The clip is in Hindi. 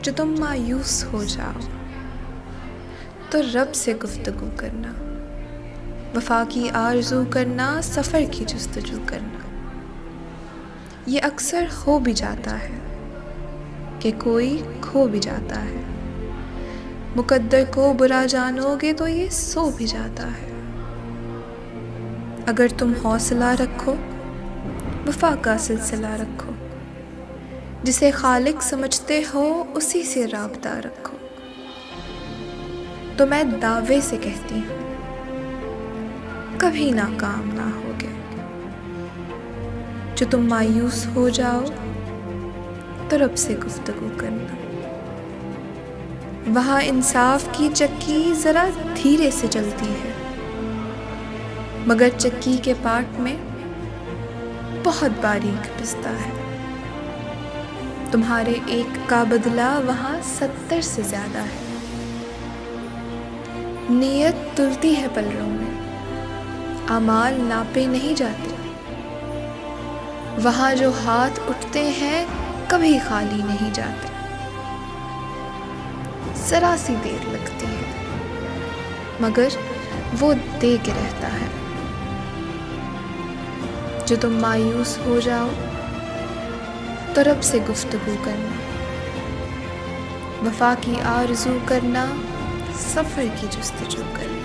जो तुम मायूस हो जाओ तो रब से गुफ्तगू करना, वफा की आरज़ू करना, सफ़र की जुस्तजू करना। ये अक्सर हो भी जाता है कि कोई खो भी जाता है, मुकद्दर को बुरा जानोगे तो ये सो भी जाता है। अगर तुम हौसला रखो, वफा का सिलसिला रखो, जिसे खालिक समझते हो उसी से राब्ता रखो। तो मैं दावे से कहती हूँ, कभी नाकाम ना होगे। जो तुम मायूस हो जाओ तो रब से गुफ्तगू करना, वहाँ इंसाफ की चक्की ज़रा धीरे से चलती है, मगर चक्की के पार्ट में बहुत बारीक पिसता है। तुम्हारे एक का बदला वहाँ 70 से ज़्यादा है। नीयत तुलती है पलरों में, अमाल नापे नहीं जाते। वहाँ जो हाथ उठते हैं कभी खाली नहीं जाते। ज़रा सी देर लगती है मगर वो दे के रहता है। जो तुम मायूस हो जाओ तो रब से गुफ्तगू करना, वफा की आरज़ू करना, सफ़र की जुस्तजू करना।